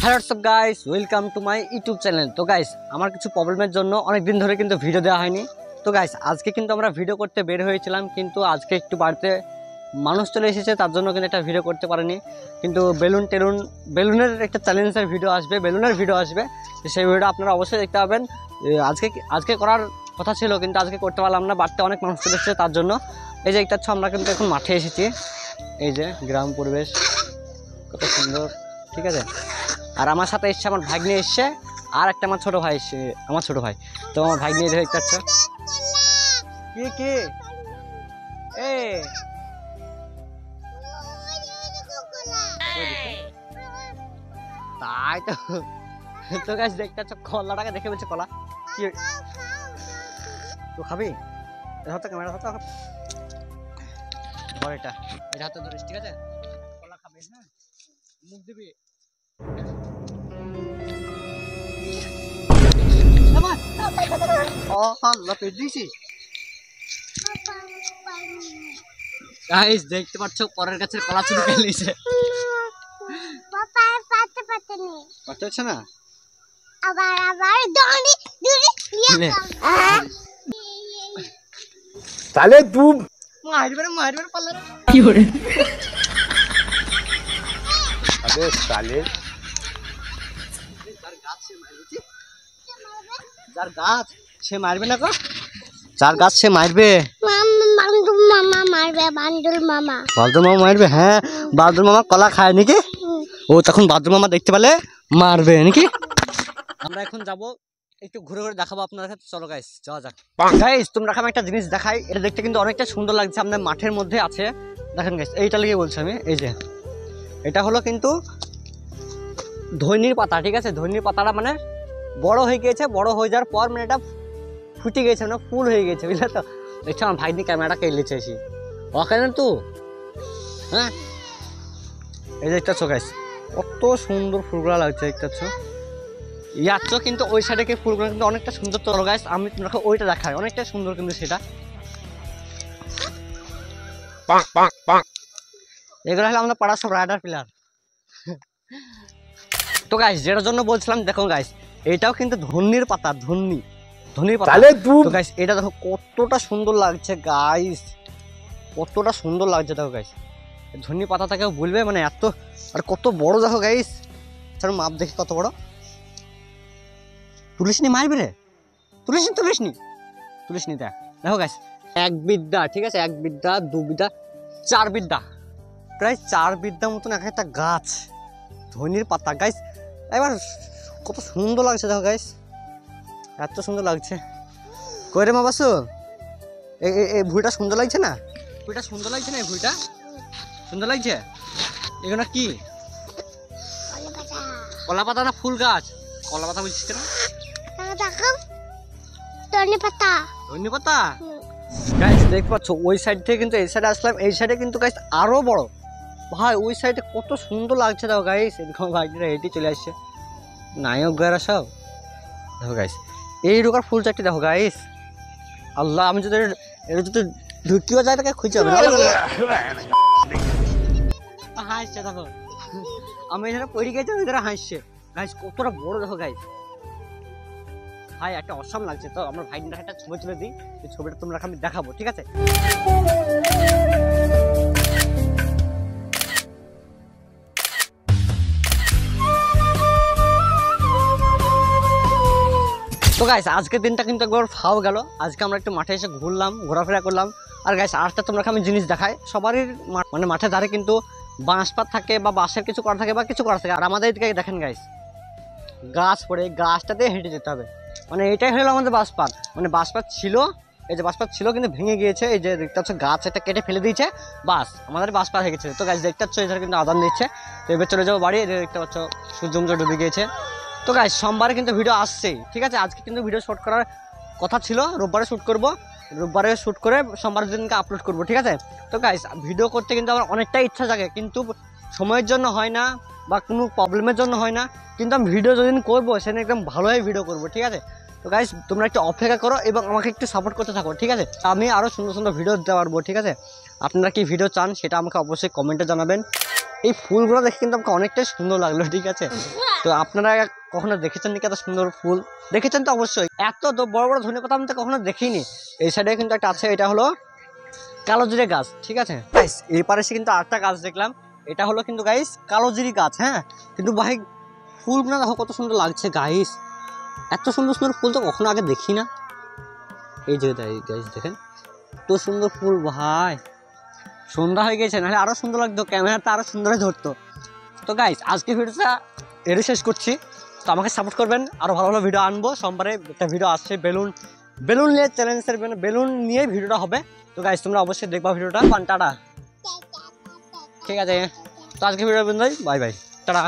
Hello WhatsApp guys, welcome to my YouTube channel. তো guys, আমার কিছু প্রবলেমের জন্য অনেক দিন ধরে কিন্তু ভিডিও দেওয়া হয়নি। তো গাইস, আজকে কিন্তু আমরা ভিডিও করতে বের হয়েছিলাম, কিন্তু আজকে একটু বাড়িতে মানুষ চলে এসেছে, তার জন্য কিন্তু একটা ভিডিও করতে পারিনি। কিন্তু বেলুনের একটা চ্যালেঞ্জের ভিডিও আসবে, বেলুনের ভিডিও আসবে, সেই ভিডিওটা আপনারা অবশ্যই দেখতে পাবেন। আজকে করার কথা ছিল, কিন্তু আজকে করতে পারলাম না, বাড়িতে অনেক মানুষ চলে এসেছে তার জন্য। এই যে একটা আমরা কিন্তু এখন মাঠে এসেছি, এই যে গ্রাম পরিবেশ কত সুন্দর, ঠিক আছে। আর আমার সাথে এসছে আমার ভাগ্নে এসছে, আর একটা আমার ছোট ভাই এসছে, আমার ছোট ভাই। তো আমার ভাগ্নে দেখতে পাচ্ছ কি এ তাই তো। তো গাছ দেখতে পাচ্ছ কলাটাকে দেখে বলছে কলা কি তো খাবি, হাতে ক্যামেরা হাতে ধর, এটা হাতে ধরিস, ঠিক আছে। কলা খাবি, হ্যাঁ, মুখ দিবি। দেখতে পাচ্ছ পরের গাছের কলা চুরি করে নিয়েছে, পারছে না। তাহলে তুই মারবে পাল্লা কি করে? আবে সালে যার গাছ সে মারবে না, যার গাছ সে মারবে। বান্দুল মামা মারবে, হ্যাঁ। বাদুর মামা কলা খায় নাকি, ও তখন বাদুর মামা দেখতে পেলে মারবে নাকি। আমরা এখন যাব একটু ঘুরে ঘুরে দেখাবো আপনার কাছে, চলো গাইস যাওয়া যাক। গাইস, তোমরা আমি একটা জিনিস দেখাই, এটা দেখতে কিন্তু অনেকটা সুন্দর লাগছে, আপনার মাঠের মধ্যে আছে, দেখেন গাইস। এইটা লেগে বলছি আমি, এই যে এটা হলো কিন্তু ধনির পাতা, ঠিক আছে। ধনির পাতাটা মানে বড় হয়ে গিয়েছে, বড় হয়ে যাওয়ার পর মানে এটা ফুটে গেছে, মানে ফুল হয়ে গেছে, বুঝলে তো। দেখছো আমার ভাই দিয়ে ক্যামেরাটা কেড়ে লিচেছি ওখানে তো, হ্যাঁ। এই যে দেখতেছো গাইস, কত সুন্দর ফুলগুলো লাগছে, দেখতেছো। ইয়াচ্ছ কিন্তু ওই সাইডে কি ফুলগুলো কিন্তু অনেকটা সুন্দর। তো গাইস, আমি তোমাকে ওইটা দেখাই, অনেকটা সুন্দর কিন্তু সেটা। এগুলো হলো আমরা পাড়ার সব রাইডার প্লেয়ার। তো গাইস, যেটার জন্য বলছিলাম, দেখো গাইস, এটাও কিন্তু ধনির পাতা, ধনির পাতা। তো গাইস, এটা দেখো কতটা সুন্দর লাগছে গাইস, কতটা সুন্দর লাগছে দেখো গাইস। ধনির পাতাটাকেও বলবে মানে এত, আর কত বড় দেখো গাইস, তার মাপ দেখি কত বড়। তুলিসনি মারবে রে, তুলিসনি দেখো গাইস। এক বিদ্যা, ঠিক আছে, এক বিদ্যা, দু বিদ্যা, চার বিদ্যা, প্রায় 4 বিদ্যা মতন এক একটা গাছ ধনির পাতা গাইস। এবার কত সুন্দর লাগছে দেখো গাইস, এত সুন্দর লাগছে। কই রে মা বাসু, এই ভুঁইটা সুন্দর লাগছে না, ভুঁইটা সুন্দর লাগছে না, এই ভুঁইটা সুন্দর লাগছে। এগুলো কি কলা পাতা না ফুল গাছ? কলা পাতা বলছিস কেন? ধনে পাতা গাইস দেখতে পাচ্ছ, ওই সাইড থেকে কিন্তু এই সাইডে আসলাম, এই সাইডে কিন্তু গাইস আরো বড় ভাই, ওই সাইডে কত সুন্দর লাগছে দেখো গাইস। এরকম ভাইটা হেঁটে চলে আসছে, নায়ক গায়রা সব দেখো গাইস। এই রোকার ফুল চারটি দেখো গাইস, আল্লাহ, আমি যদি এটা যদি ঢুকিও যায় তাকে খুঁজে হবে। হাসছে দেখো, আমি এখানে পড়ে গেছি, ওই ধরে হাসছে গাইস, কতটা বড় দেখো গাইস। ভাই একটা অসাম লাগছে। তো আমরা ভাইটার একটা ছবি তুলে দিই, এই ছবিটা তোমরা আমি দেখাবো, ঠিক আছে। তো গাইস, আজকের দিনটা কিন্তু একবার ফাও গেল। আজকে আমরা একটু মাঠে এসে ঘুরলাম, ঘোরাফেরা করলাম। আর গাইস, আরেকটা তোমরা আমি জিনিস দেখাই, সবারই মানে মাঠের ধারে কিন্তু বাঁশ পাত থাকে বা বাঁশের কিছু করা থাকে বা কিছু করা থাকে। আর আমাদের এদিকে দেখেন গাইস, গাছ পড়ে, গাছটাতে হেঁটে যেতে হবে, মানে এটাই হলো আমাদের বাঁশপাত। মানে বাঁশপাত ছিল, এই যে বাঁশপাত ছিল কিন্তু ভেঙে গিয়েছে, এই যে দেখতে পাচ্ছ গাছ এটা কেটে ফেলে দিয়েছে, বাস আমাদের বাঁশপাত হয়ে গেছে। তো গাছ দেখতে পাচ্ছ এখানে কিন্তু আদান দিচ্ছে। তো এবার চলে যাবো বাড়ি, দেখতে পাচ্ছ সূর্যমুখ ডুবে গিয়েছে। তো গাইস, সোমবারে কিন্তু ভিডিও আসছেই, ঠিক আছে। আজকে কিন্তু ভিডিও শ্যুট করার কথা ছিল, রোববারে শ্যুট করব, রোববারে শ্যুট করে সোমবারের দিনকে আপলোড করব, ঠিক আছে। তো গাইস, ভিডিও করতে কিন্তু আমার অনেকটাই ইচ্ছা জাগে, কিন্তু সময়ের জন্য হয় না বা কোনো প্রবলেমের জন্য হয় না। কিন্তু আমি ভিডিও যেদিন করবো সেদিন একদম ভালোভাবে ভিডিও করবো, ঠিক আছে। তো গাইস, তোমরা একটু অপেক্ষা করো এবং আমাকে একটু সাপোর্ট করতে থাকো, ঠিক আছে। আমি আরও সুন্দর সুন্দর ভিডিও দিতে পারবো, ঠিক আছে। আপনারা কি ভিডিও চান সেটা আমাকে অবশ্যই কমেন্টে জানাবেন। এই ফুলগুলো দেখে কিন্তু আমাকে অনেকটাই সুন্দর লাগলো, ঠিক আছে। তো আপনারা কখনো দেখেছেন নাকি এত সুন্দর ফুল? দেখেছেন তো অবশ্যই। এত বড় বড় ধনেপাতা আমি তো কখনো দেখিনি। এই সাইডে কিন্তু একটা আছে, এটা হলো কালোজিরে গাছ, ঠিক আছে গাইস। এই পারে এসে কিন্তু আরেকটা গাছ দেখলাম, এটা হলো কিন্তু গাইস কালোজিরি গাছ। হ্যাঁ, কিন্তু ভাই ফুলগুলো দেখো কত সুন্দর লাগছে গাইস। এত সুন্দর সুন্দর ফুল তো কখনো আগে দেখি না। এই যে গাইস দেখেন এত সুন্দর ফুল ভাই। সন্ধ্যা হয়ে গেছে, নাহলে আরো সুন্দর লাগতো, ক্যামেরাটা আরো সুন্দর ধরতো। তো গাইস আজকে ভিডিওটা এরই শেষ করছি। তো আমাকে সাপোর্ট করবেন, আরো ভালো ভালো ভিডিও আনবো। সোমবারে একটা ভিডিও আসছে বেলুন নিয়ে চ্যালেঞ্জের, বেলুন নিয়ে ভিডিওটা হবে। তো গাইস তোমরা অবশ্যই দেখবা ভিডিওটা। টাটা, ঠিক আছে। তো আজকে ভিডিও বন্ধু, বাই বাই, টাটা।